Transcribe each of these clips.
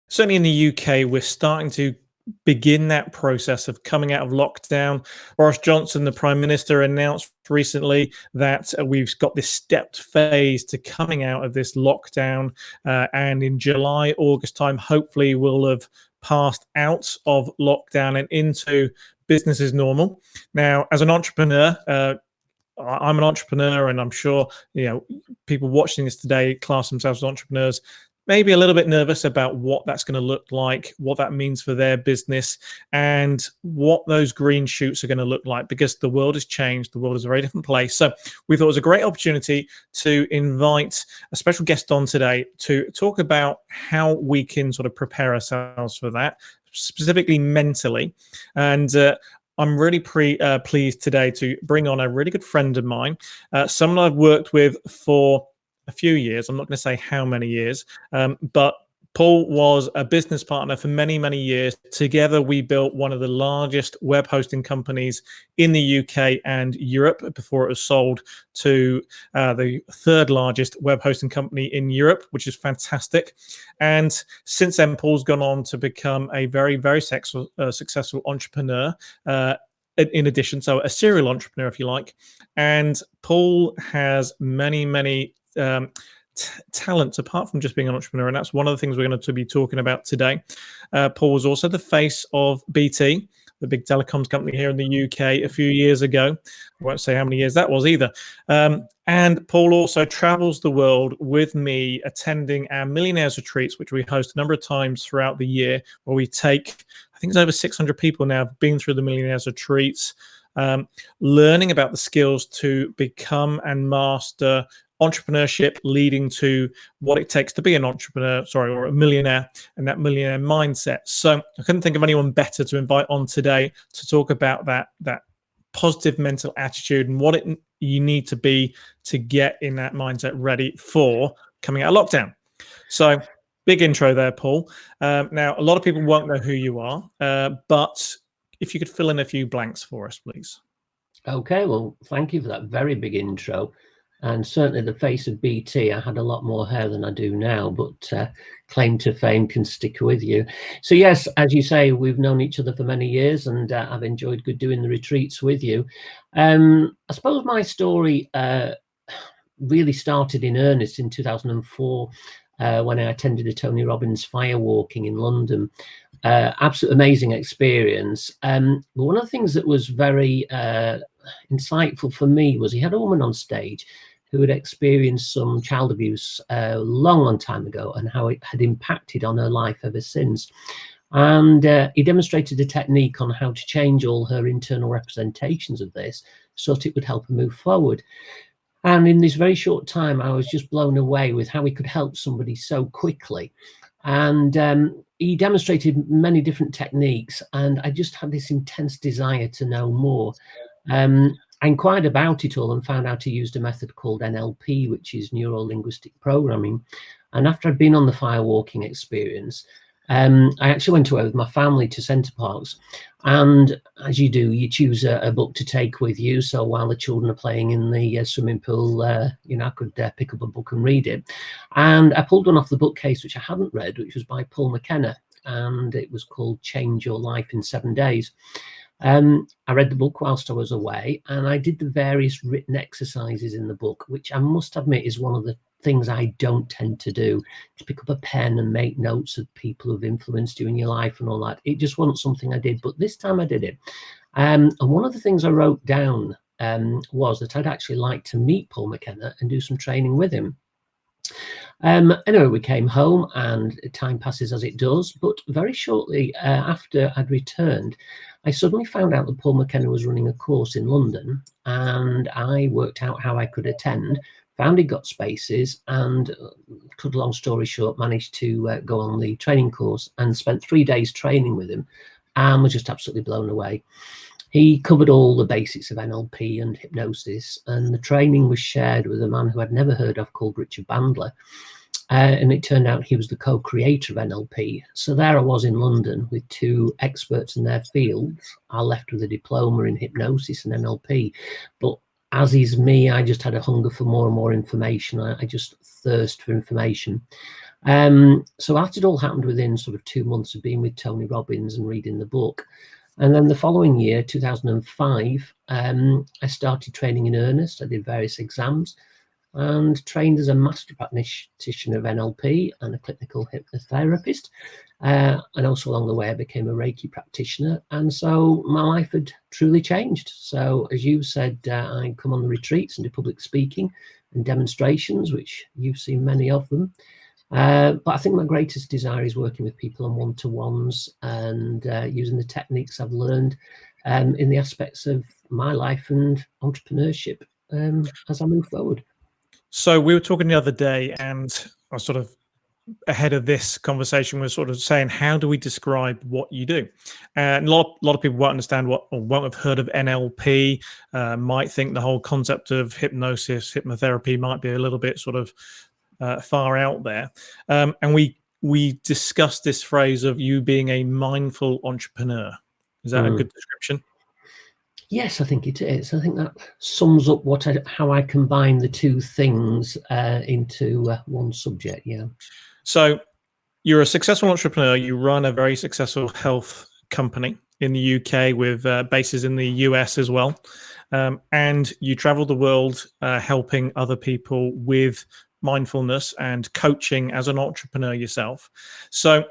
Certainly in the UK, we're starting to begin that process of coming out of lockdown. Boris Johnson, the Prime Minister, announced recently that we've got this stepped phase to coming out of this lockdown. And in July, August time, hopefully we'll have passed out of lockdown and into business as normal. Now, as an entrepreneur, I'm an entrepreneur, and I'm sure people watching this today class themselves as entrepreneurs. Maybe a little bit nervous about what that's going to look like, what that means for their business, and what those green shoots are going to look like, because the world has changed. The world is a very different place. So we thought it was a great opportunity to invite a special guest on today to talk about how we can sort of prepare ourselves for that, specifically mentally. And I'm really pleased today to bring on a really good friend of mine, someone I've worked with for a few years. I'm not going to say how many years, but Paul was a business partner for many, many years. Together, we built one of the largest web hosting companies in the UK and Europe before it was sold to the third largest web hosting company in Europe, which is fantastic. And since then, Paul's gone on to become a very, very successful entrepreneur. In addition, so a serial entrepreneur, if you like. And Paul has many talents apart from just being an entrepreneur, and that's one of the things we're going to be talking about today. Paul was also the face of BT, the big telecoms company here in the UK, a few years ago. I won't say how many years that was either. And Paul also travels the world with me, attending our Millionaires Retreats, which we host a number of times throughout the year, where we take, I think it's over 600 people now have been through the Millionaires Retreats, learning about the skills to become and master entrepreneurship, leading to what it takes to be an entrepreneur, or a millionaire, and that millionaire mindset. So I couldn't think of anyone better to invite on today to talk about that positive mental attitude and what you need to be to get in that mindset ready for coming out of lockdown. So big intro there, Paul. Now, a lot of people won't know who you are, but if you could fill in a few blanks for us, please. Okay, well, thank you for that very big intro. And certainly the face of BT, I had a lot more hair than I do now, but claim to fame can stick with you. So yes, as you say, we've known each other for many years, and I've enjoyed doing the retreats with you. I suppose my story really started in earnest in 2004 when I attended a Tony Robbins fire walking in London. Absolute amazing experience. But one of the things that was very insightful for me was he had a woman on stage who had experienced some child abuse a long time ago, and how it had impacted on her life ever since. And he demonstrated a technique on how to change all her internal representations of this so that it would help her move forward. And in this very short time, I was just blown away with how he could help somebody so quickly. And he demonstrated many different techniques, and I just had this intense desire to know more. I inquired about it all and found out he used a method called NLP, which is neuro-linguistic programming. And after I'd been on the firewalking experience, I actually went away with my family to Center Parcs. And as you do, you choose a book to take with you. So while the children are playing in the swimming pool, I could pick up a book and read it. And I pulled one off the bookcase, which I hadn't read, which was by Paul McKenna. And it was called Change Your Life in 7 Days. I read the book whilst I was away, and I did the various written exercises in the book, which I must admit is one of the things I don't tend to do, to pick up a pen and make notes of people who've influenced you in your life and all that. It just wasn't something I did, but this time I did it. And one of the things I wrote down was that I'd actually like to meet Paul McKenna and do some training with him. Anyway, we came home, and time passes as it does, but very shortly after I'd returned, I suddenly found out that Paul McKenna was running a course in London, and I worked out how I could attend, found he got spaces, and cut a long story short, managed to go on the training course and spent 3 days training with him, and was just absolutely blown away. He covered all the basics of NLP and hypnosis, and the training was shared with a man who I'd never heard of called Richard Bandler. And it turned out he was the co-creator of NLP. So there I was in London with two experts in their fields. I left with a diploma in hypnosis and NLP. But as is me, I just had a hunger for more and more information. I just thirst for information. So that had all happened within sort of 2 months of being with Tony Robbins and reading the book. And then the following year, 2005, I started training in earnest. I did various exams and trained as a master practitioner of NLP and a clinical hypnotherapist. And also along the way, I became a Reiki practitioner. And so my life had truly changed. So as you said, I come on the retreats and do public speaking and demonstrations, which you've seen many of them. But I think my greatest desire is working with people on one-to-ones and using the techniques I've learned in the aspects of my life and entrepreneurship as I move forward. So we were talking the other day, and I was sort of ahead of this conversation was sort of saying, how do we describe what you do? And a lot of people won't understand what, or won't have heard of NLP, might think the whole concept of hypnosis, hypnotherapy might be a little bit sort of far out there. And we discussed this phrase of you being a mindful entrepreneur. Is that a good description? Yes, I think it is. I think that sums up how I combine the two things into one subject. Yeah. So you're a successful entrepreneur. You run a very successful health company in the UK with bases in the US as well. And you travel the world helping other people with mindfulness and coaching as an entrepreneur yourself. So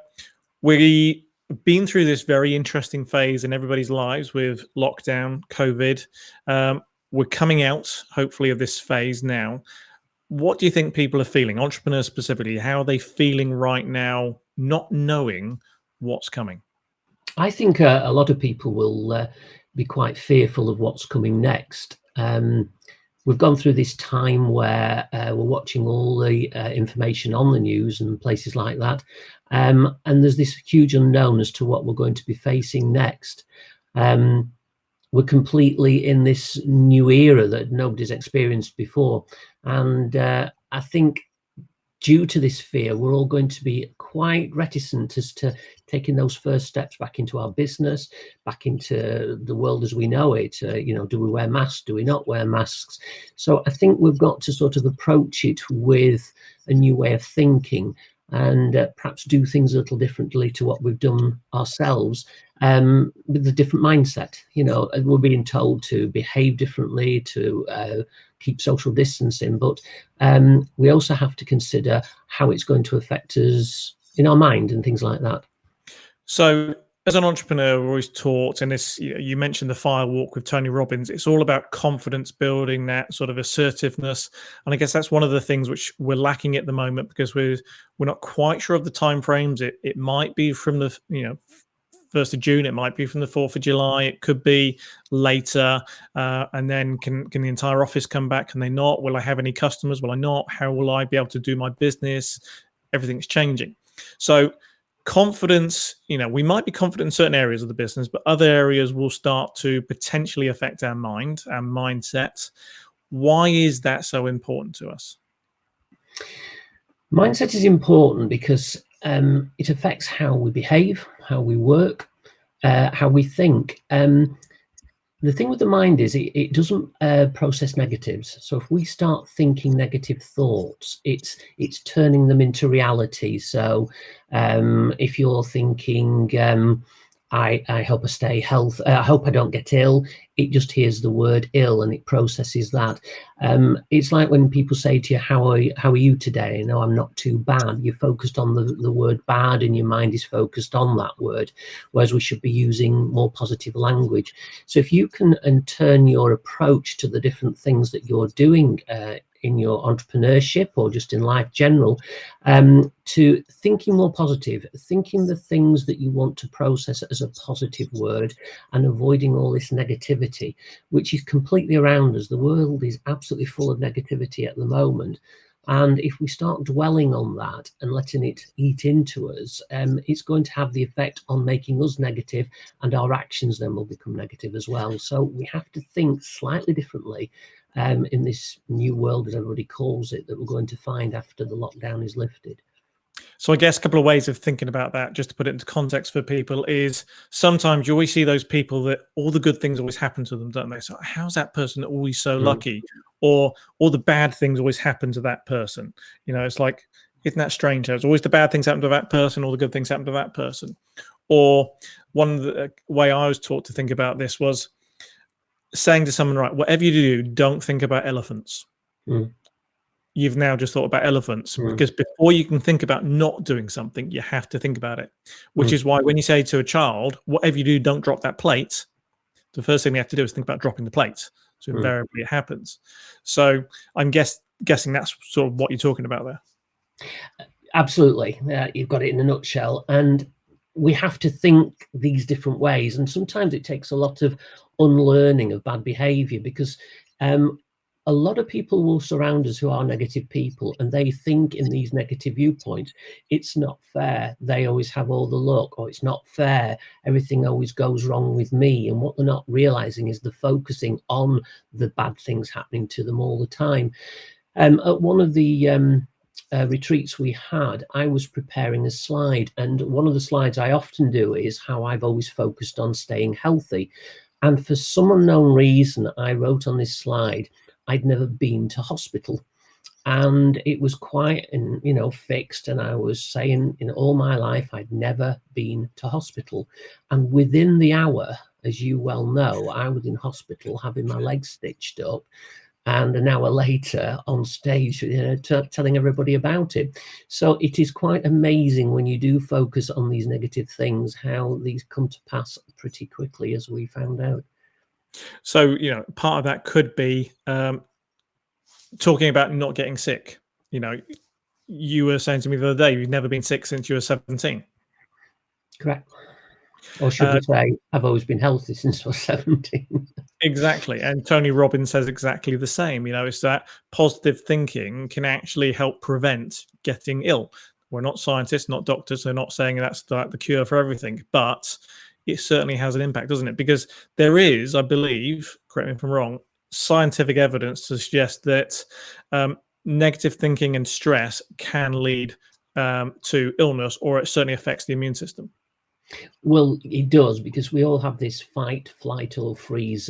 we've been through this very interesting phase in everybody's lives with lockdown, COVID. We're coming out, hopefully, of this phase now. What do you think people are feeling, entrepreneurs specifically? How are they feeling right now, not knowing what's coming? I think a lot of people will be quite fearful of what's coming next. We've gone through this time where we're watching all the information on the news and places like that. And there's this huge unknown as to what we're going to be facing next. We're completely in this new era that nobody's experienced before. And I think due to this fear, we're all going to be quite reticent as to taking those first steps back into our business, back into the world as we know it. Do we wear masks? Do we not wear masks? So I think we've got to sort of approach it with a new way of thinking and perhaps do things a little differently to what we've done ourselves, with a different mindset. We're being told to behave differently, to keep social distancing, but we also have to consider how it's going to affect us in our mind and things like that. So as an entrepreneur, we're always taught, and this, you mentioned the fire walk with Tony Robbins, it's all about confidence building, that sort of assertiveness. And I guess that's one of the things which we're lacking at the moment, because we're not quite sure of the timeframes. It might be from the 1st of June, it might be from the 4th of July, it could be later, and then can the entire office come back? Can they not? Will I have any customers? Will I not? How will I be able to do my business? Everything's changing. So confidence, we might be confident in certain areas of the business, but other areas will start to potentially affect our mind, our mindset. Why is that so important to us? Mindset is important because it affects how we behave, how we work, how we think. The thing with the mind is it doesn't process negatives. So if we start thinking negative thoughts, it's turning them into reality. So if you're thinking, I hope I stay healthy, I hope I don't get ill, it just hears the word ill and it processes that. It's like when people say to you, how are you today? No, I'm not too bad. You're focused on the word bad and your mind is focused on that word, whereas we should be using more positive language. So if you can turn your approach to the different things that you're doing in your entrepreneurship or just in life general, to thinking more positive, thinking the things that you want to process as a positive word and avoiding all this negativity, which is completely around us. The world is absolutely full of negativity at the moment. And if we start dwelling on that and letting it eat into us, it's going to have the effect on making us negative, and our actions then will become negative as well. So we have to think slightly differently in this new world, as everybody calls it, that we're going to find after the lockdown is lifted. So I guess a couple of ways of thinking about that, just to put it into context for people, is sometimes you always see those people that all the good things always happen to them, don't they? So how's that person always so lucky? Or all the bad things always happen to that person? It's like, Isn't that strange? There's always the bad things happen to that person, all the good things happen to that person. Or one of the way I was taught to think about this was saying to someone, right, whatever you do, don't think about elephants. Mm. You've now just thought about elephants, because before you can think about not doing something, you have to think about it, which is why when you say to a child, whatever you do, don't drop that plate, the first thing they have to do is think about dropping the plate. So invariably it happens. So I'm guessing that's sort of what you're talking about there. Absolutely. You've got it in a nutshell. And we have to think these different ways. And sometimes it takes a lot of unlearning of bad behavior, because a lot of people will surround us who are negative people, and they think in these negative viewpoints, it's not fair. They always have all the luck, or it's not fair. Everything always goes wrong with me. And what they're not realizing is they're focusing on the bad things happening to them all the time. At one of the retreats we had, I was preparing a slide, and one of the slides I often do is how I've always focused on staying healthy. And for some unknown reason, I wrote on this slide, I'd never been to hospital. And it was quite, fixed. And I was saying, in all my life, I'd never been to hospital. And within the hour, as you well know, I was in hospital having my legs stitched up. And an hour later on stage, telling everybody about it. So it is quite amazing when you do focus on these negative things, how these come to pass pretty quickly, as we found out. So, part of that could be talking about not getting sick. You were saying to me the other day, you've never been sick since you were 17. Correct. Or should we say, I've always been healthy since I was 17. Exactly. And Tony Robbins says exactly the same. It's that positive thinking can actually help prevent getting ill. We're not scientists, not doctors. They're not saying that's the cure for everything, but it certainly has an impact, doesn't it? Because there is, I believe, correct me if I'm wrong, scientific evidence to suggest that negative thinking and stress can lead to illness, or it certainly affects the immune system. Well, it does, because we all have this fight, flight, or freeze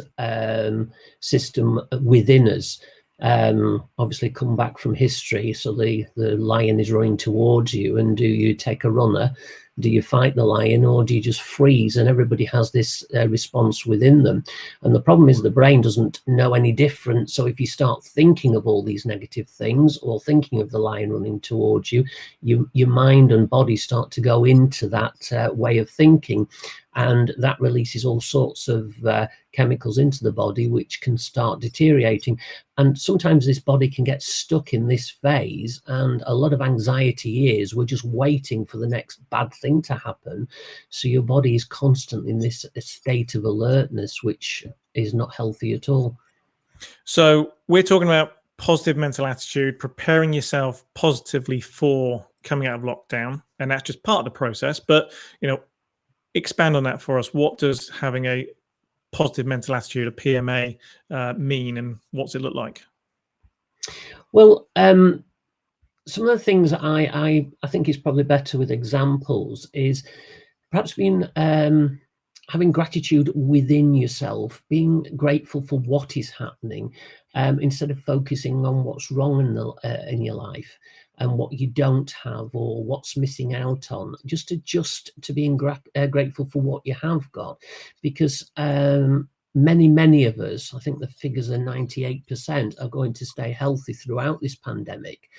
system within us. Obviously, come back from history. So the lion is running towards you, and do you take a runner? Do you fight the lion, or do you just freeze? And everybody has this response within them. And the problem is the brain doesn't know any different. So if you start thinking of all these negative things, or thinking of the lion running towards you, your mind and body start to go into that way of thinking. And that releases all sorts of chemicals into the body, which can start deteriorating. And sometimes this body can get stuck in this phase. And a lot of anxiety is we're just waiting for the next bad thing to happen. So your body is constantly in this state of alertness, which is not healthy at all. So we're talking about positive mental attitude, preparing yourself positively for coming out of lockdown. And that's just part of the process. But, expand on that for us. What does having a positive mental attitude, a PMA, mean, and what's it look like? Well, some of the things I think is probably better with examples is perhaps being having gratitude within yourself, being grateful for what is happening, instead of focusing on what's wrong in your life and what you don't have or what's missing out on. Just to being grateful for what you have got, because many of us, I think the figures are 98%, are going to stay healthy throughout this pandemic.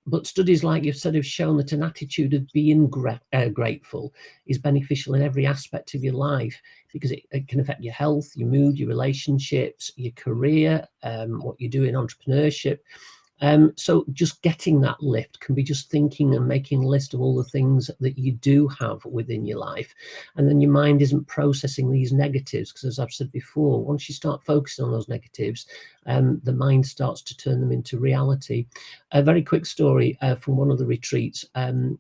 But studies, like you've said, have shown that an attitude of being grateful is beneficial in every aspect of your life, because it can affect your health, your mood, your relationships, your career, what you do in entrepreneurship. So just getting that lift can be just thinking and making a list of all the things that you do have within your life. And then your mind isn't processing these negatives, because as I've said before, once you start focusing on those negatives, the mind starts to turn them into reality. A very quick story from one of the retreats.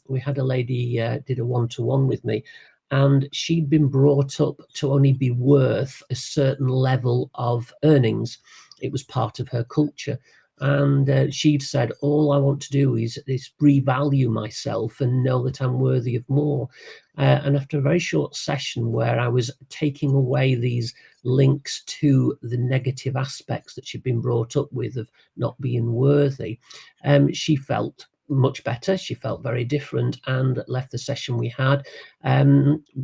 We had a lady did a one-to-one with me, and she'd been brought up to only be worth a certain level of earnings. It was part of her culture. And she'd said, all I want to do is revalue myself and know that I'm worthy of more. And after a very short session where I was taking away these links to the negative aspects that she'd been brought up with of not being worthy, she felt much better. She felt very different and left the session we had,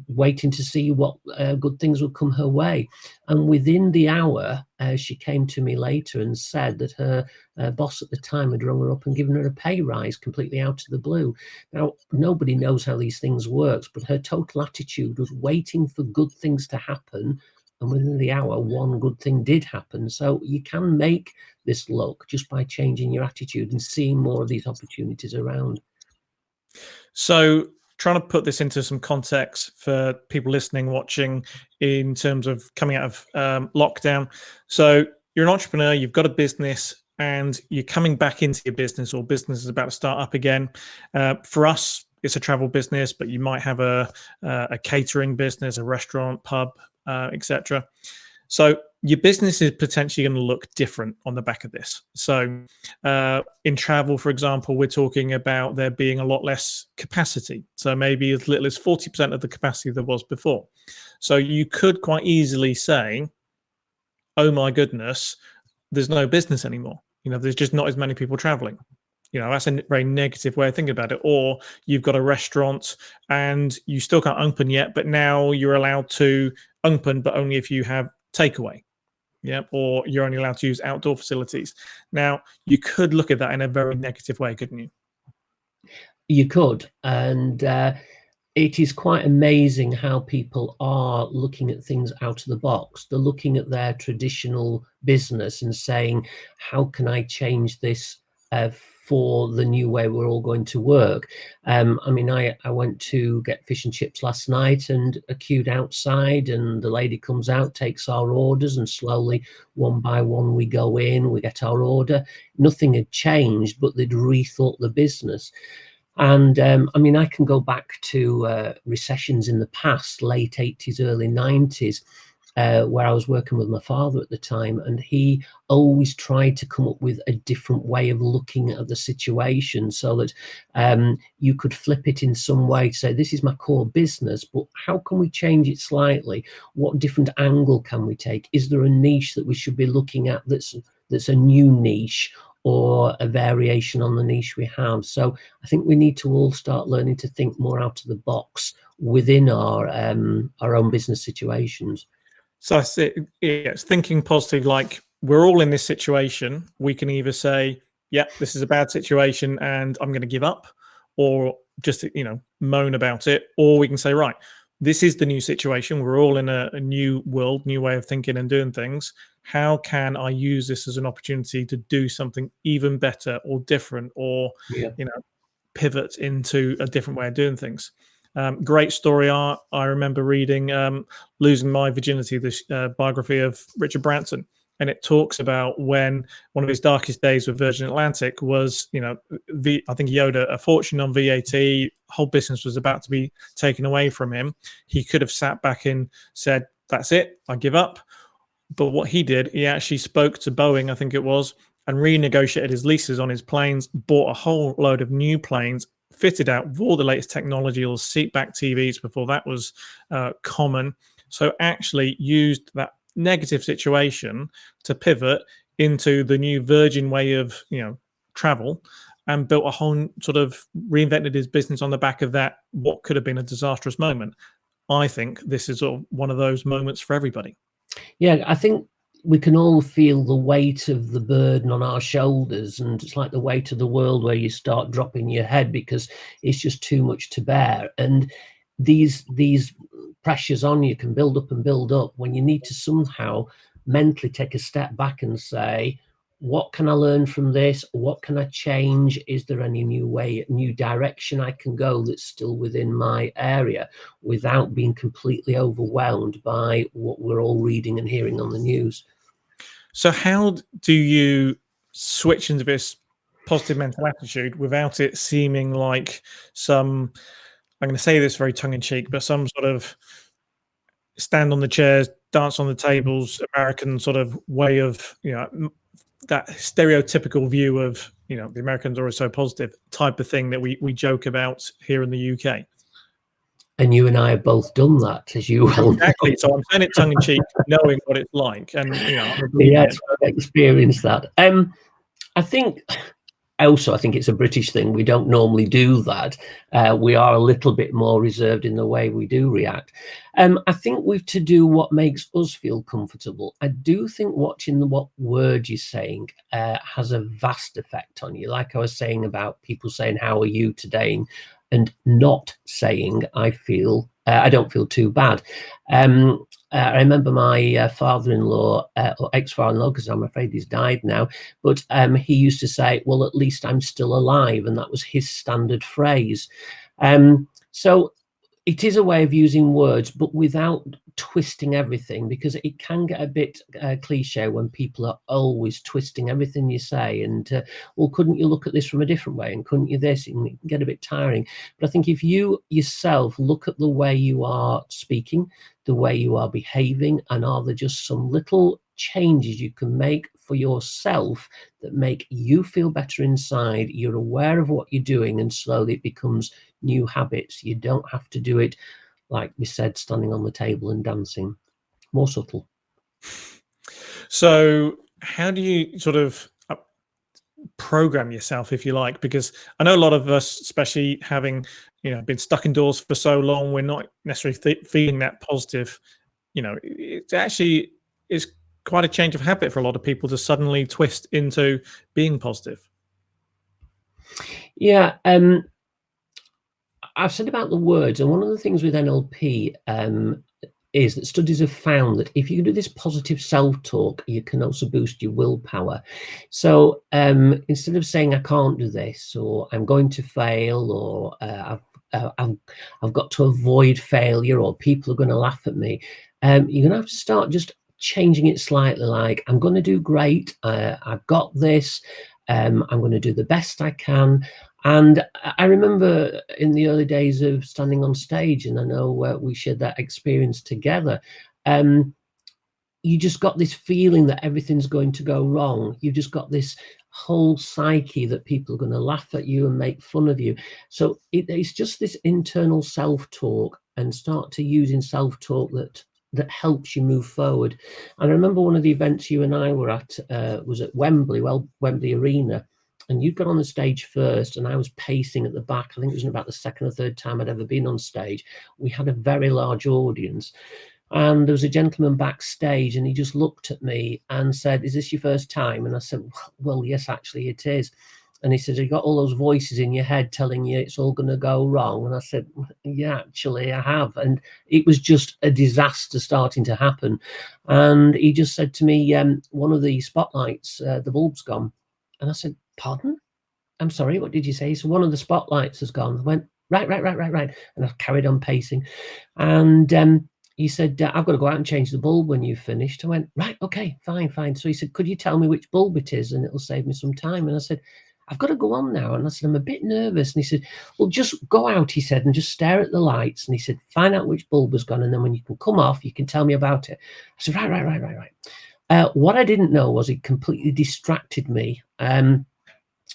waiting to see what good things would come her way. And within the hour, she came to me later and said that her boss at the time had rung her up and given her a pay rise completely out of the blue. Now, nobody knows how these things work, but her total attitude was waiting for good things to happen. And within the hour, one good thing did happen. So you can make this luck just by changing your attitude and seeing more of these opportunities around. So, trying to put this into some context for people listening, watching, in terms of coming out of lockdown. So, you're an entrepreneur, you've got a business, and you're coming back into your business, or business is about to start up again. For us, it's a travel business, but you might have a catering business, a restaurant, pub, etc. So your business is potentially going to look different on the back of this. So in travel, for example, we're talking about there being a lot less capacity. So maybe as little as 40% of the capacity there was before. So you could quite easily say, oh my goodness, there's no business anymore. There's just not as many people traveling. That's a very negative way of thinking about it. Or you've got a restaurant and you still can't open yet, but now you're allowed to open, but only if you have takeaway. Yeah. Or you're only allowed to use outdoor facilities. Now, you could look at that in a very negative way, couldn't you? You could. And it is quite amazing how people are looking at things out of the box. They're looking at their traditional business and saying, how can I change this for the new way we're all going to work? I mean, I went to get fish and chips last night and queued outside, and the lady comes out, takes our orders, and slowly, one by one, we go in, we get our order. Nothing had changed, but they'd rethought the business. And I mean, I can go back to recessions in the past, late 80s, early 90s, where I was working with my father at the time, and he always tried to come up with a different way of looking at the situation so that you could flip it in some way to say, this is my core business, but how can we change it slightly? What different angle can we take? Is there a niche that we should be looking at that's a new niche, or a variation on the niche we have? So I think we need to all start learning to think more out of the box within our own business situations. So I say, it's thinking positive, like we're all in this situation. We can either say, yeah, this is a bad situation and I'm going to give up, or just, moan about it. Or we can say, right, this is the new situation. We're all in a new world, new way of thinking and doing things. How can I use this as an opportunity to do something even better or different, or, pivot into a different way of doing things? Great story. I remember reading Losing My Virginity, this biography of Richard Branson. And it talks about when one of his darkest days with Virgin Atlantic was, I think he owed a fortune on VAT. Whole business was about to be taken away from him. He could have sat back and said, that's it, I give up. But what he did, he actually spoke to Boeing, I think it was, and renegotiated his leases on his planes, bought a whole load of new planes, fitted out with all the latest technology, all seat-back TVs before that was common. So actually used that negative situation to pivot into the new Virgin way of travel, and built a whole sort of reinvented his business on the back of that, what could have been a disastrous moment. I think this is sort of one of those moments for everybody. Yeah, I think we can all feel the weight of the burden on our shoulders, and it's like the weight of the world where you start dropping your head because it's just too much to bear. And these pressures on you can build up and build up when you need to somehow mentally take a step back and say, what can I learn from this? What can I change? Is there any new direction I can go that's still within my area, without being completely overwhelmed by what we're all reading and hearing on the news? So how do you switch into this positive mental attitude without it seeming like some, I'm going to say this very tongue-in-cheek, but some sort of stand on the chairs, dance on the tables, American sort of way of, that stereotypical view of, the Americans are always so positive type of thing that we joke about here in the UK. And you and I have both done that, as you well know. Exactly. So I'm saying it tongue in cheek, knowing what it's like, and yes, I've experienced that. I think Also, I think it's a British thing. We don't normally do that. We are a little bit more reserved in the way we do react. I think we've to do what makes us feel comfortable. I do think watching what word you're saying has a vast effect on you. Like I was saying about people saying, "How are you today?" and not saying, I don't feel too bad. I remember my father-in-law, or ex-father-in-law, because I'm afraid he's died now, but he used to say, "Well, at least I'm still alive," and that was his standard phrase. So it is a way of using words, but without twisting everything, because it can get a bit cliche when people are always twisting everything you say. And well, couldn't you look at this from a different way? And couldn't you this? And it can get a bit tiring. But I think if you yourself look at the way you are speaking, the way you are behaving, and are there just some little changes you can make for yourself that make you feel better inside, you're aware of what you're doing, and slowly it becomes new habits. You don't have to do it, like we said, standing on the table and dancing. More subtle. So how do you sort of program yourself, if you like? Because I know a lot of us, especially having been stuck indoors for so long, we're not necessarily feeling that positive. It actually is quite a change of habit for a lot of people to suddenly twist into being positive. Yeah, I've said about the words, and one of the things with NLP is that studies have found that if you do this positive self-talk, you can also boost your willpower. So instead of saying I can't do this, or I'm going to fail, or I've got to avoid failure, or people are going to laugh at me, you're going to have to start just changing it slightly, like I'm going to do great, I've got this, I'm going to do the best I can. And I remember in the early days of standing on stage, and I know we shared that experience together, you just got this feeling that everything's going to go wrong. You've just got this whole psyche that people are going to laugh at you and make fun of you. So it's just this internal self-talk, and start to using self-talk that helps you move forward. And I remember one of the events you and I were at was at Wembley Arena. And you got on the stage first, and I was pacing at the back. I think it was about the second or third time I'd ever been on stage. We had a very large audience, and there was a gentleman backstage, and he just looked at me and said, "Is this your first time?" And I said, "Well, yes, actually it is." And he said, "You got all those voices in your head telling you it's all going to go wrong?" And I said, "Yeah, actually I have." And it was just a disaster starting to happen. And he just said to me, "One of the spotlights, the bulb's gone." And I said, "Pardon? I'm sorry, what did you say?" So one of the spotlights has gone. I went, right. And I carried on pacing. And he said, "I've got to go out and change the bulb when you've finished." I went, "Right, okay, fine." So he said, "Could you tell me which bulb it is, and it'll save me some time?" And I said, "I've got to go on now." And I said, "I'm a bit nervous." And he said, "Well, just go out," he said, "and just stare at the lights." And he said, "Find out which bulb has gone, and then when you can come off, you can tell me about it." I said, right. What I didn't know was it completely distracted me.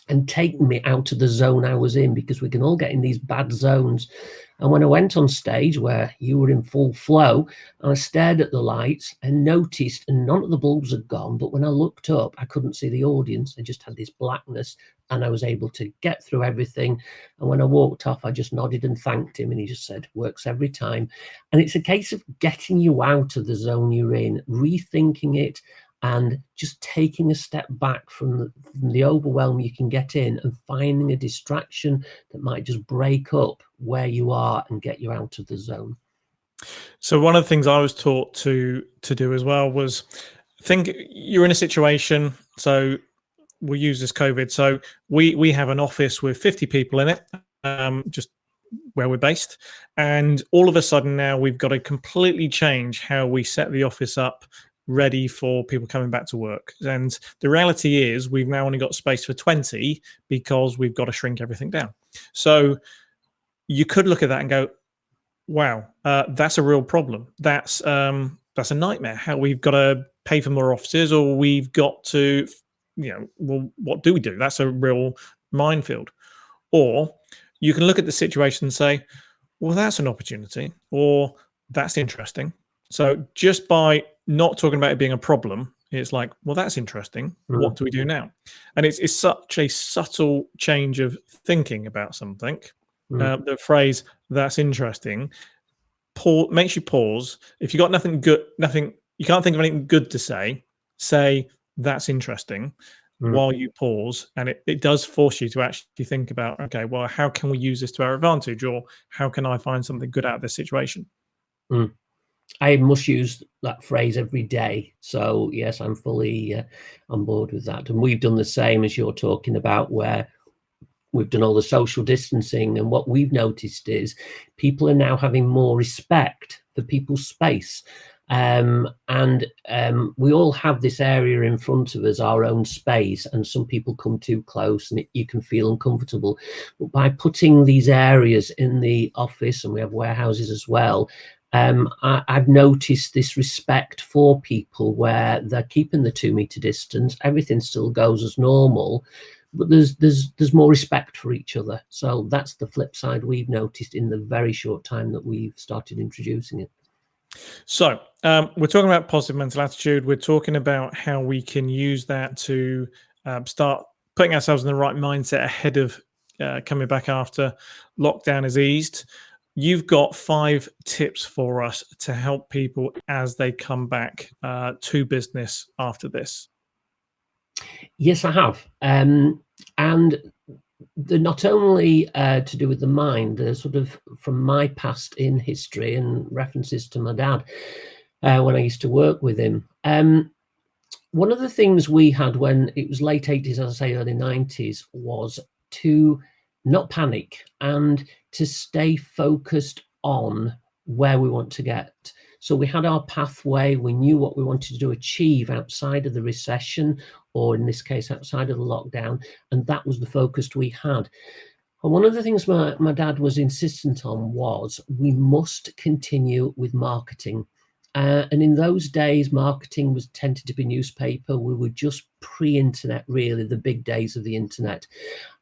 And taking me out of the zone I was in, because we can all get in these bad zones. And when I went on stage where you were in full flow, and I stared at the lights and noticed, and none of the bulbs had gone, but when I looked up, I couldn't see the audience. I just had this blackness, and I was able to get through everything. And when I walked off, I just nodded and thanked him, and he just said, "Works every time." And it's a case of getting you out of the zone you're in, rethinking it, and just taking a step back from the overwhelm you can get in, and finding a distraction that might just break up where you are and get you out of the zone. So one of the things I was taught to do as well was think you're in a situation. So we'll use this COVID. So we have an office with 50 people in it, just where we're based, and all of a sudden now we've got to completely change how we set the office up, ready for people coming back to work. And the reality is we've now only got space for 20 because we've got to shrink everything down. So you could look at that and go, wow, that's a real problem. That's a nightmare. How we've got to pay for more offices, or we've got to, well, what do we do? That's a real minefield. Or you can look at the situation and say, well, that's an opportunity, or that's interesting. So just by not talking about it being a problem, It's like, well, that's interesting. Mm, What do we do now? And it's such a subtle change of thinking about something. mm, The phrase "that's interesting" makes you pause. If you got nothing good, nothing, you can't think of anything good to say "that's interesting" mm, while you pause, and it does force you to actually think about, okay, well, how can we use this to our advantage, or how can I find something good out of this situation? mm. I must use that phrase every day. So yes, I'm fully on board with that. And we've done the same as you're talking about, where we've done all the social distancing. And what we've noticed is people are now having more respect for people's space. And we all have this area in front of us, our own space, and some people come too close and you can feel uncomfortable. But by putting these areas in the office, and we have warehouses as well, I've noticed this respect for people where they're keeping the 2 meter distance, everything still goes as normal, but there's more respect for each other. So that's the flip side we've noticed in the very short time that we've started introducing it. So, we're talking about positive mental attitude. We're talking about how we can use that to start putting ourselves in the right mindset ahead of coming back after lockdown is eased. You've got 5 tips for us to help people as they come back to business after this. Yes, I have. And they're not only to do with the mind, they're sort of from my past in history and references to my dad when I used to work with him. One of the things we had when it was late 80s, as I say, early 90s, was to not panic and to stay focused on where we want to get. So we had our pathway, we knew what we wanted to achieve outside of the recession, or in this case, outside of the lockdown, and that was the focus we had. And one of the things my dad was insistent on was we must continue with marketing. And in those days, marketing was tended to be newspaper. We were just pre-internet, really, the big days of the internet.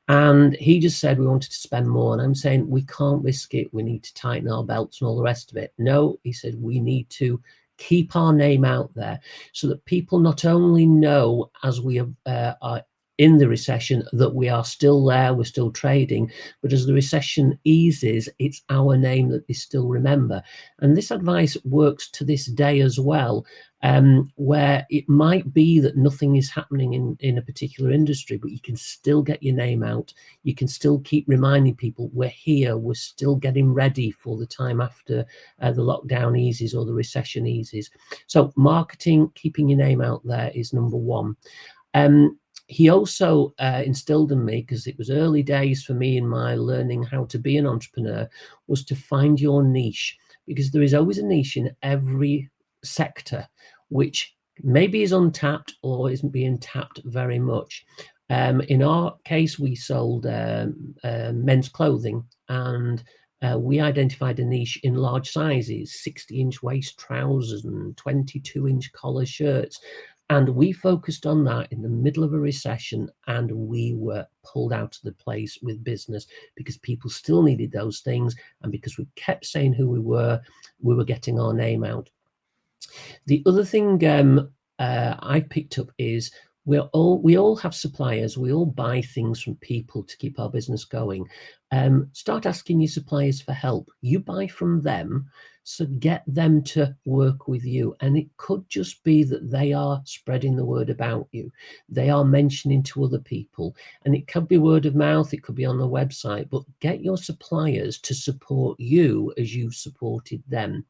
And he just said we wanted to spend more. And I'm saying we can't risk it. We need to tighten our belts and all the rest of it. No, he said we need to keep our name out there so that people not only know as we are in the recession that we are still there, we're still trading, but as the recession eases, it's our name that they still remember. And this advice works to this day as well, where it might be that nothing is happening in a particular industry, but you can still get your name out. You can still keep reminding people we're here, we're still getting ready for the time after the lockdown eases or the recession eases. So marketing, keeping your name out there is number one. He also instilled in me, because it was early days for me in my learning how to be an entrepreneur, was to find your niche, because there is always a niche in every sector which maybe is untapped or isn't being tapped very much. In our case, we sold men's clothing, and we identified a niche in large sizes, 60-inch waist trousers and 22-inch collar shirts. And we focused on that in the middle of a recession, and we were pulled out of the place with business because people still needed those things. And because we kept saying who we were getting our name out. The other thing I picked up is we all have suppliers. We all buy things from people to keep our business going. Start asking your suppliers for help. You buy from them, so get them to work with you. And it could just be that they are spreading the word about you. They are mentioning to other people, and it could be word of mouth. It could be on the website. But get your suppliers to support you as you've supported them.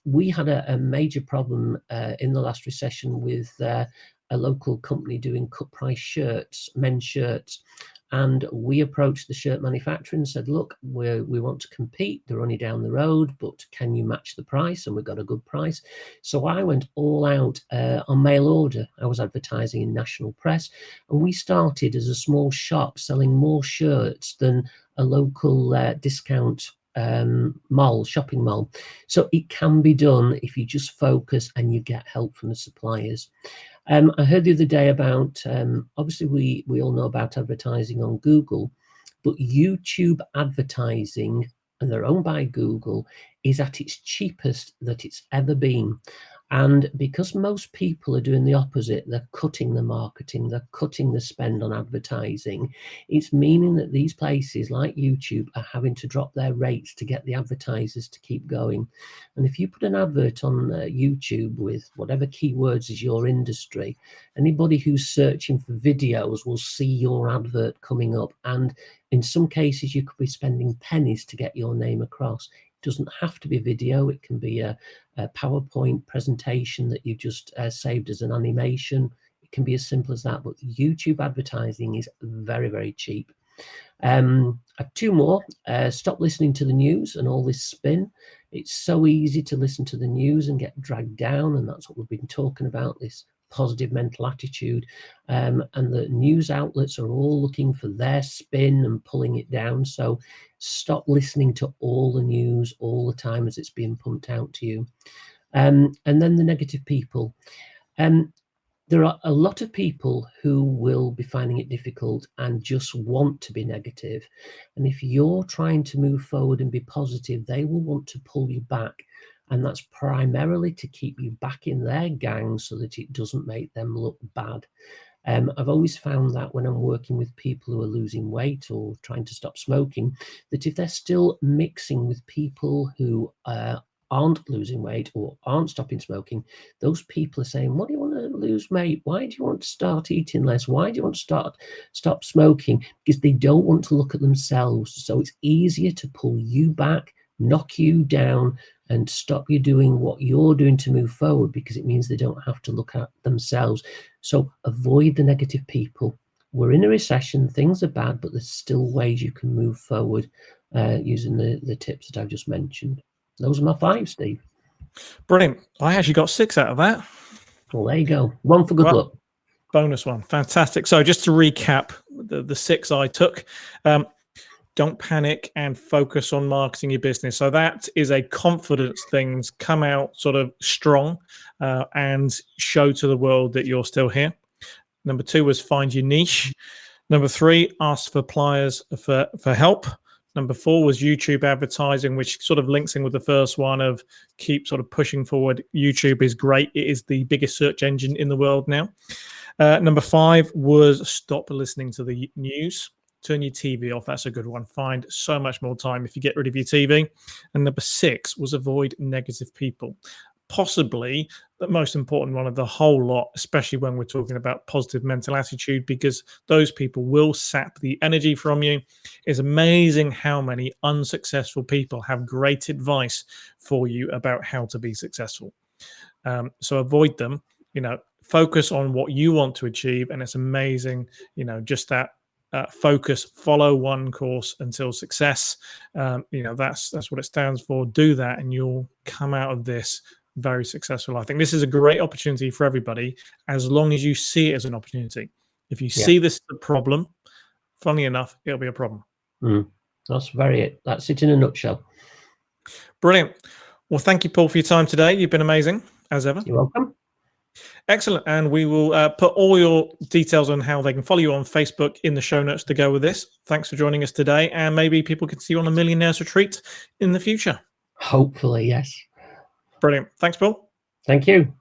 We had a major problem in the last recession with a local company doing cut price shirts, men's shirts. And we approached the shirt manufacturer and said, look, we want to compete. They're only down the road, but can you match the price? And we got a good price. So I went all out on mail order. I was advertising in national press. And we started as a small shop selling more shirts than a local discount shopping mall. So it can be done if you just focus and you get help from the suppliers. I heard the other day about, obviously we all know about advertising on Google, but YouTube advertising, and they're owned by Google, is at its cheapest that it's ever been. And because most people are doing the opposite, they're cutting the marketing, they're cutting the spend on advertising, it's meaning that these places like YouTube are having to drop their rates to get the advertisers to keep going. And if you put an advert on YouTube with whatever keywords is your industry, anybody who's searching for videos will see your advert coming up. And in some cases, you could be spending pennies to get your name across. It doesn't have to be video. It can be a PowerPoint presentation that you just saved as an animation. It can be as simple as that. But YouTube advertising is very, very cheap. I have two more. Stop listening to the news and all this spin. It's so easy to listen to the news and get dragged down, and that's what we've been talking about, this positive mental attitude. And the news outlets are all looking for their spin and pulling it down. So stop listening to all the news all the time as it's being pumped out to you. And then the negative people. There are a lot of people who will be finding it difficult and just want to be negative. And if you're trying to move forward and be positive, they will want to pull you back. And that's primarily to keep you back in their gang so that it doesn't make them look bad. I've always found that when I'm working with people who are losing weight or trying to stop smoking, that if they're still mixing with people who aren't losing weight or aren't stopping smoking, those people are saying, what do you want to lose weight? Why do you want to start eating less? Why do you want to stop smoking? Because they don't want to look at themselves. So it's easier to pull you back, knock you down, and stop you doing what you're doing to move forward, because it means they don't have to look at themselves. So avoid the negative people. We're in a recession, things are bad, but there's still ways you can move forward using the tips that I've just mentioned. Those are my 5, Steve. Brilliant. I actually got 6 out of that. Well, there you go. One for good luck. Bonus one. Fantastic. So just to recap the 6 I took, don't panic and focus on marketing your business. So that is a confidence thing. Come out sort of strong and show to the world that you're still here. Number 2 was find your niche. Number 3, ask suppliers for help. Number 4 was YouTube advertising, which sort of links in with the first one of keep sort of pushing forward. YouTube is great. It is the biggest search engine in the world now. Number 5 was stop listening to the news. Turn your TV off. That's a good one. Find so much more time if you get rid of your TV. And number 6 was avoid negative people. Possibly the most important one of the whole lot, especially when we're talking about positive mental attitude, because those people will sap the energy from you. It's amazing how many unsuccessful people have great advice for you about how to be successful. So avoid them, focus on what you want to achieve. And it's amazing, just that focus, follow one course until success. That's what it stands for. Do that and you'll come out of this very successful. I think this is a great opportunity for everybody, as long as you see it as an opportunity. If you see this as a problem, funny enough, it'll be a problem. That's it in a nutshell. Brilliant. Well, thank you, Paul, for your time today. You've been amazing, as ever. You're welcome. Excellent. And we will put all your details on how they can follow you on Facebook in the show notes to go with this. Thanks for joining us today. And maybe people can see you on a Millionaires Retreat in the future. Hopefully, yes. Brilliant. Thanks, Paul. Thank you.